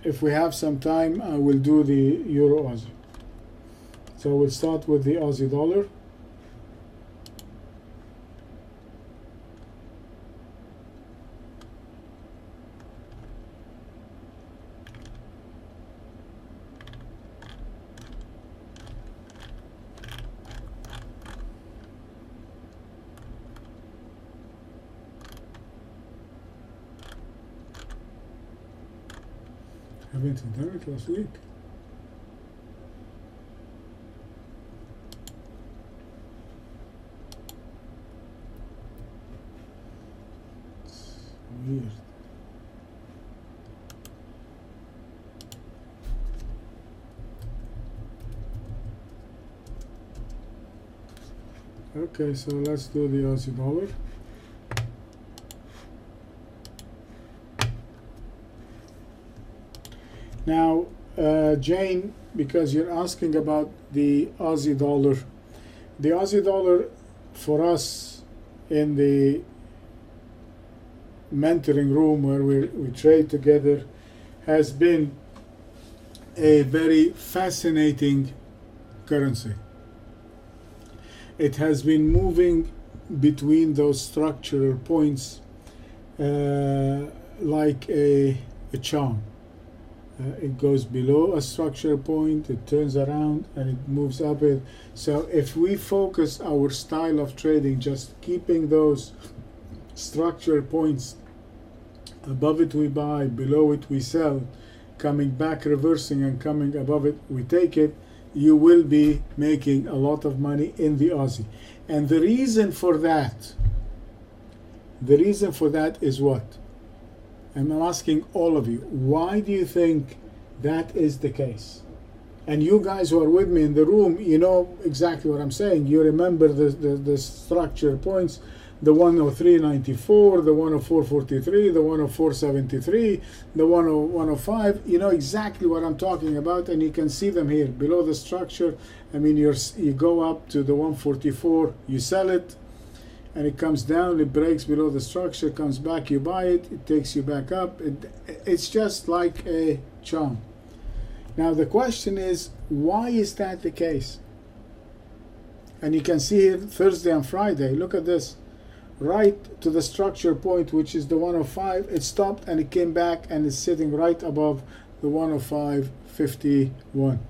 if we have some time, I will do the Euro Aussie. So we'll start with the Aussie dollar. Haven't we done it last week? It's weird. Okay, so let's do the Aussie dollar. Now, Jane, because you're asking about the Aussie dollar for us in the mentoring room where we trade together has been a very fascinating currency. It has been moving between those structural points like a charm. It goes below a structure point, it turns around, and it moves up it. So if we focus our style of trading just keeping those structure points, above it we buy, below it we sell, coming back, reversing, and coming above it we take it, you will be making a lot of money in the Aussie. And the reason for that is what? And I'm asking all of you, why do you think that is the case? And you guys who are with me in the room, you know exactly what I'm saying. You remember the structure points, the 103.94, the 104.43, the 104.73, the 105. You know exactly what I'm talking about, and you can see them here below the structure. I mean, you go up to the 144, you sell it, and it comes down, it breaks below the structure, comes back, you buy it, it takes you back up. It's just like a charm. Now the question is, why is that the case? And you can see here Thursday and Friday, look at this, right to the structure point, which is the 105, it stopped and it came back and it's sitting right above the 105.51.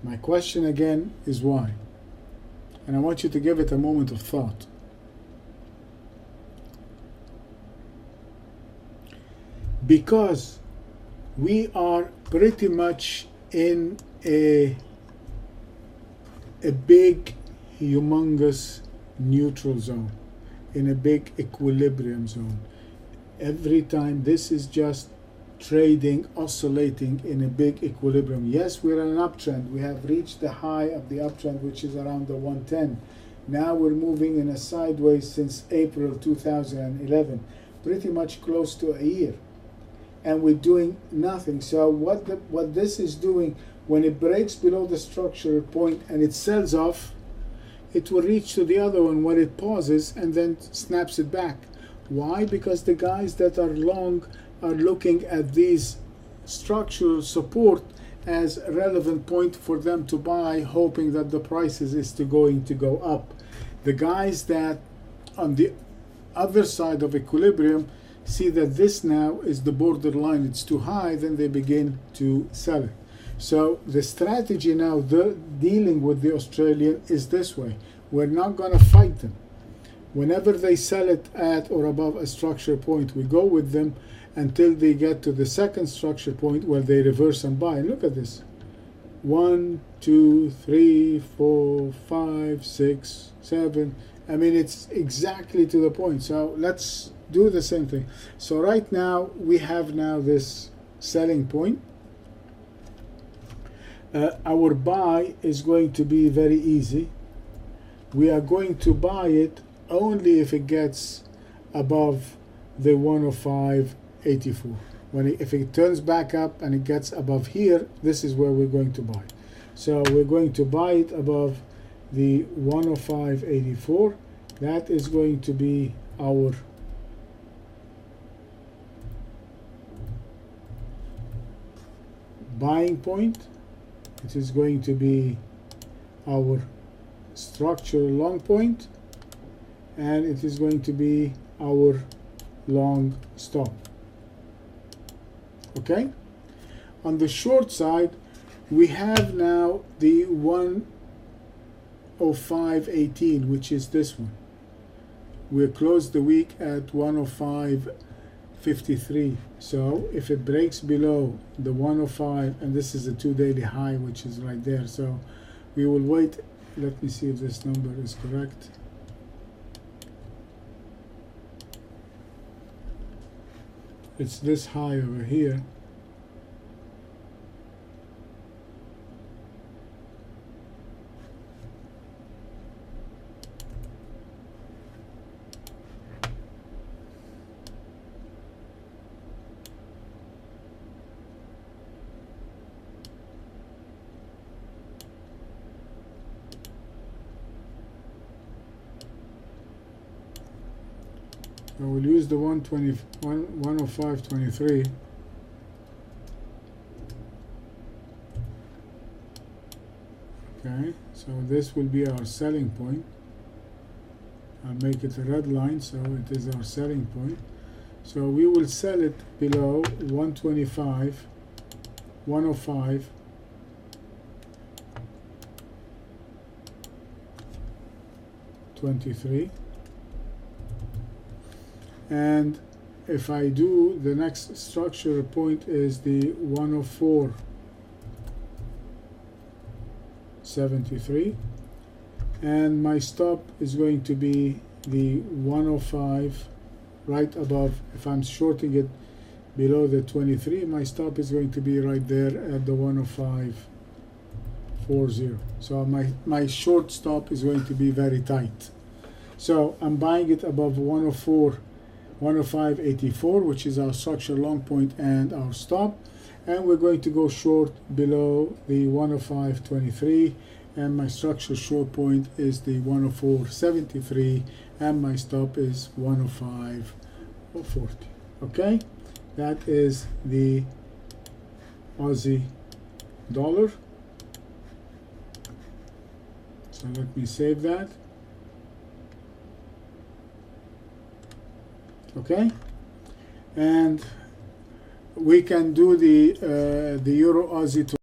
My question again is why? And I want you to give it a moment of thought. Because we are pretty much in a big, humongous neutral zone, in a big equilibrium zone. Every time this is just trading, oscillating in a big equilibrium. Yes, we're in an uptrend. We have reached the high of the uptrend, which is around the 110. Now we're moving in a sideways since April 2011, pretty much close to a year. And we're doing nothing. So what this is doing, when it breaks below the structure point and it sells off, it will reach to the other one when it pauses and then snaps it back. Why? Because the guys that are long are looking at these structural support as a relevant point for them to buy, hoping that the prices is going to go up. The guys that on the other side of equilibrium see that this now is the borderline, it's too high, then they begin to sell it. So the strategy now, dealing with the Australian, is this way. We're not going to fight them. Whenever they sell it at or above a structure point, we go with them until they get to the second structure point where they reverse and buy. And look at this. 1, 2, 3, 4, 5, 6, 7. I mean, it's exactly to the point. So let's do the same thing. So right now we have this selling point. Our buy is going to be very easy. We are going to buy it only if it gets above the 105.84. If it turns back up and it gets above here, this is where we're going to buy. So we're going to buy it above the 105.84. That is going to be our buying point. It is going to be our structural long point, and it is going to be our long stop. Okay, on the short side we have now the 105.18, which is this one. We closed the week at 105.53, so if it breaks below the 105, and this is a 2-daily high which is right there, so we will wait. Let me see if this number is correct. It's this high over here. I will use the 105.23. Okay, so this will be our selling point. I'll make it a red line, so it is our selling point. So we will sell it below 125, 105. $23. And if I do, the next structural point is the 104.73, and my stop is going to be the 105 right above. If I'm shorting it below the 23, my stop is going to be right there at the 105.40. So my short stop is going to be very tight. So I'm buying it above 105.84, which is our structural long point and our stop, and we're going to go short below the 105.23, and my structural short point is the 104.73, and my stop is 105.40. Okay, that is the Aussie dollar. So let me save that. Okay, and we can do the Euro Aussie